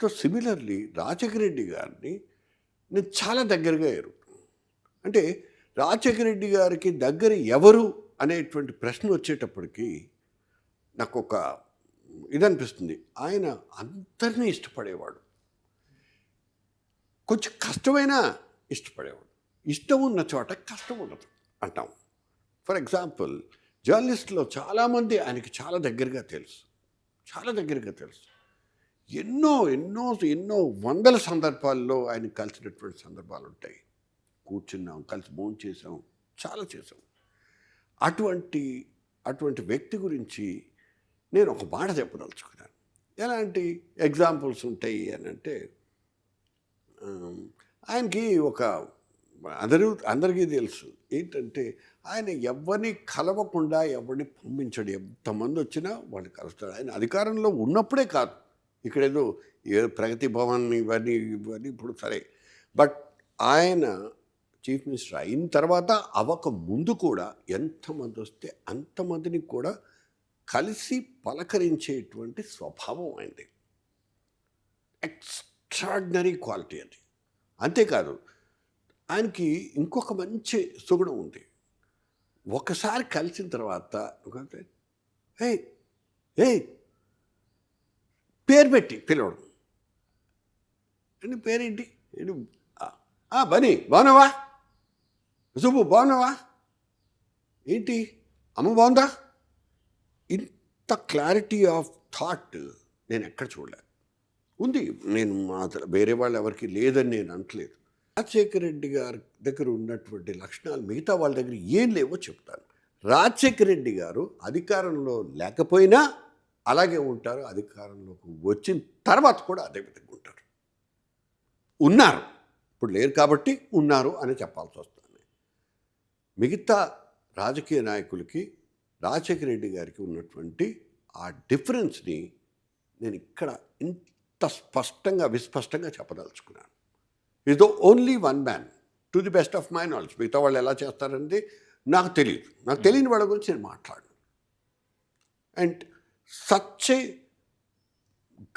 So similarly Rajasekhara Reddy గారిని నేను చాలా దగ్గరగా ఎరుగుతాను. అంటే రాజశేఖర రెడ్డి గారికి దగ్గర ఎవరు అనేటువంటి ప్రశ్న వచ్చేటప్పటికి నాకు ఒక ఇదనిపిస్తుంది. ఆయన అందరినీ ఇష్టపడేవాడు. కొంచెం కష్టమైనా ఇష్టపడేవాడు. ఇష్టం ఉన్న చోట కష్టం ఉండదు అంటాం. ఫర్ ఎగ్జాంపుల్ జర్నలిస్టులో చాలామంది ఆయనకి చాలా దగ్గరగా తెలుసు. ఎన్నో ఎన్నో ఎన్నో వందల సందర్భాల్లో ఆయన కలిసినటువంటి సందర్భాలు ఉంటాయి. కూర్చున్నాం, కలిసి భోజనం చేసాం, చాలా చేసాం. అటువంటి వ్యక్తి గురించి నేను ఒక మాట చెప్పదలుచుకున్నాను. ఎలాంటి ఎగ్జాంపుల్స్ ఉంటాయి అని అంటే, ఆయనకి ఒక అందరికీ తెలుసు ఏంటంటే, ఆయన ఎవరిని కలవకుండా ఎవరిని పంపించడు. ఎంతమంది వచ్చినా వాడిని కలుస్తాడు. ఆయన అధికారంలో ఉన్నప్పుడే కాదు, ఇక్కడేదో ప్రగతి భవన్ ఇవన్నీ ఇప్పుడు సరే, బట్ ఆయన చీఫ్ మినిస్టర్ అయిన తర్వాత అవ్వక ముందు కూడా ఎంతమంది వస్తే అంతమందిని కూడా కలిసి పలకరించేటువంటి స్వభావం అయింది. ఎక్స్ట్రాడినరీ క్వాలిటీ అది. అంతేకాదు, ఆయనకి ఇంకొక మంచి సుగుణం ఉంది. ఒకసారి కలిసిన తర్వాత హే హే పేరు పెట్టి పిలవడం. అండి పేరేంటి? బనీ బాగున్నావా? సుబ్బు బాగున్నావా? ఏంటి అమ్మ బాగుందా? ఇంత క్లారిటీ ఆఫ్ థాట్ నేను ఎక్కడ చూడలేదు. ఉంది, నేను వేరే వాళ్ళు ఎవరికి లేదని నేను అనట్లేదు. రాజశేఖర రెడ్డి గారి దగ్గర ఉన్నటువంటి లక్షణాలు మిగతా వాళ్ళ దగ్గర ఏం లేవో చెప్తాను. రాజశేఖర రెడ్డి గారు అధికారంలో లేకపోయినా అలాగే ఉంటారు, అధికారంలోకి వచ్చిన తర్వాత కూడా అదే విధంగా ఉంటారు. ఉన్నారు, ఇప్పుడు లేరు కాబట్టి ఉన్నారు అని చెప్పాల్సి వస్తుంది. మిగతా రాజకీయ నాయకులకి రాజశేఖర రెడ్డి గారికి ఉన్నటువంటి ఆ డిఫరెన్స్ని నేను ఇక్కడ ఇంత స్పష్టంగా విస్పష్టంగా చెప్పదలుచుకున్నాను. Is the only one man to the best of my knowledge. మిగతా వాళ్ళు ఎలా చేస్తారంటే నాకు తెలియదు. నాకు తెలియని వాళ్ళ గురించి నేను మాట్లాడను. And such a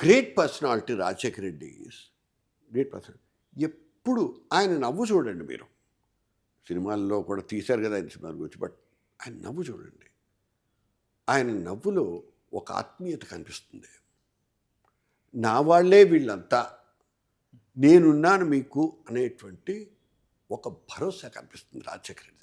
great personality Rajasekhara Reddy is great personality. ఎప్పుడు ఆయన నవ్వు చూడండి, మీరు సినిమాల్లో కూడా తీశారు కదా ఆయన సినిమాల గురించి, బట్ ఆయన నవ్వు చూడండి. ఆయన నవ్వులో ఒక ఆత్మీయత కనిపిస్తుంది. నా వాళ్ళే వీళ్ళంతా, నేనున్నాను మీకు అనేటువంటి ఒక భరోసా కనిపిస్తుంది రాజశేఖర రెడ్డి.